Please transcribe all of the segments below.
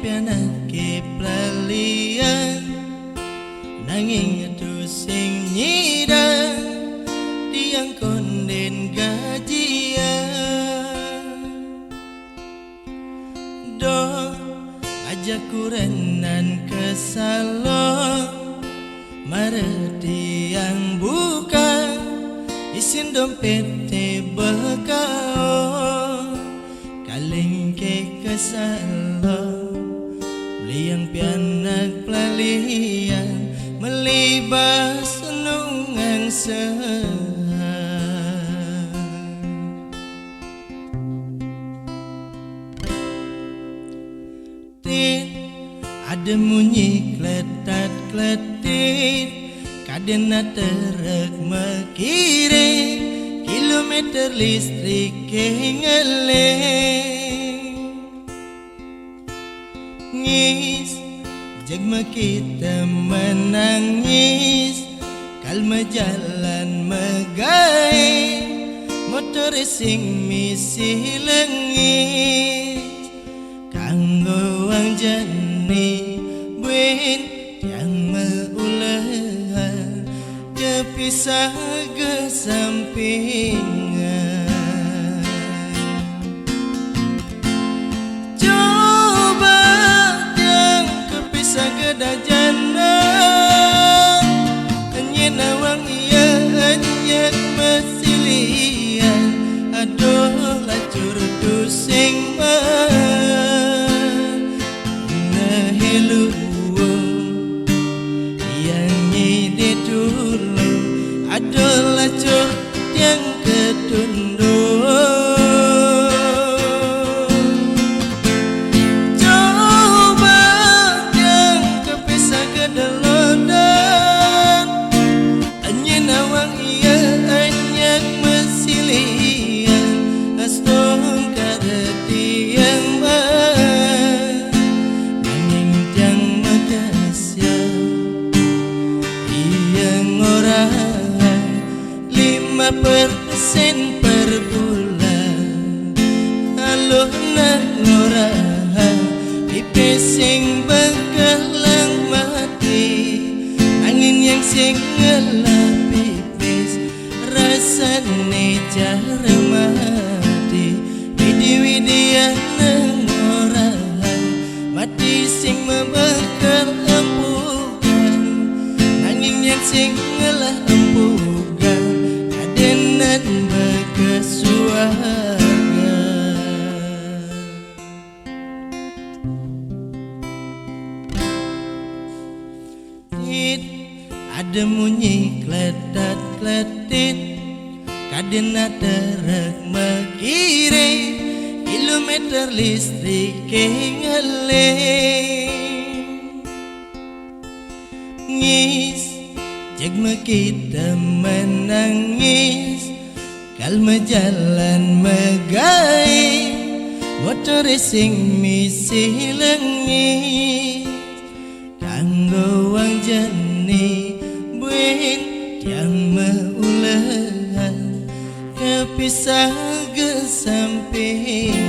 pianake pelalian nanging atu sing nyidang tiang konden gajian do ajak kurenan ke salon mareti yang buka isin dompet bekao kaleng ke salon beli yang pianak pelalian melibas nungang ada bunyi kletat-kletit kadena terek mekiring kilometer listrik ngeleng ngis jegma kita menangis kalma jalan megai motor sing misi lengis kanggo wang jani buin yang meulah kepisah kesampingan coba yang kepisah kedajana hanya wang iya anyak mesilian aduh lacur dusing helu yang nyide dulu adalah cok yang ketunduk coba yang kepisah kedelodan hanya nawang iya anyak mesilian astong kareti yang persen per bulan aloh nak ngorah ipesing bengkelang mati angin yang sing ngelap pipis rasane cara mati widi-widian ngorah mati sing membekal empukan angin yang sing ngelap empukan dan berkesuarga ada bunyi kletat-kletit kadena terek mekiring kilometer listrik ngeleng ngis jegma kita menangis kalma jalan megai motor sing misi lengis kanggo wang jani buin yang meulah kepisah kesampingan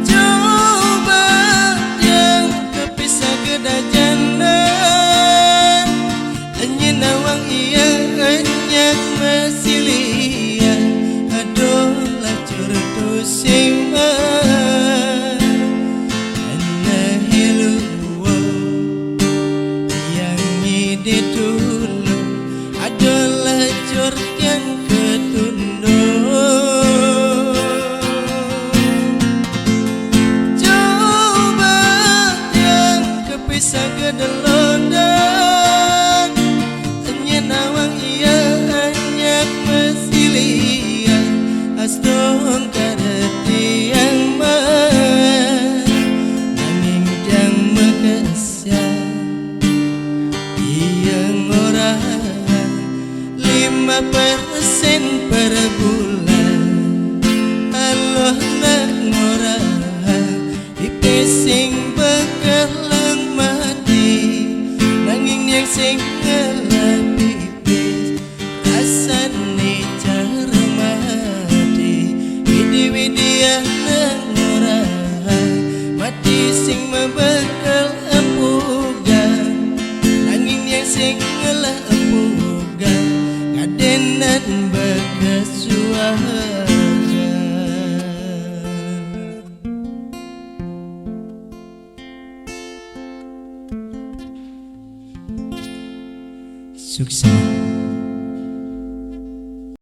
coba yang kepisah kedajana hanya nawang iya anyak mesilian aduh lacur dusing ana helu yang nyide dulu aduh lacur yang ketunduk coba yang kepisah kedelodan nawang iya anyak mesilian astong kareti yang nanging jang mekesya yang orang 5% per bulan Allah nak ngorah ipesing bekelang mati nanging yang sing yeah. sing mebekal empugan nanging yang sing ngelah empugan ngadenan bekas suara sukses.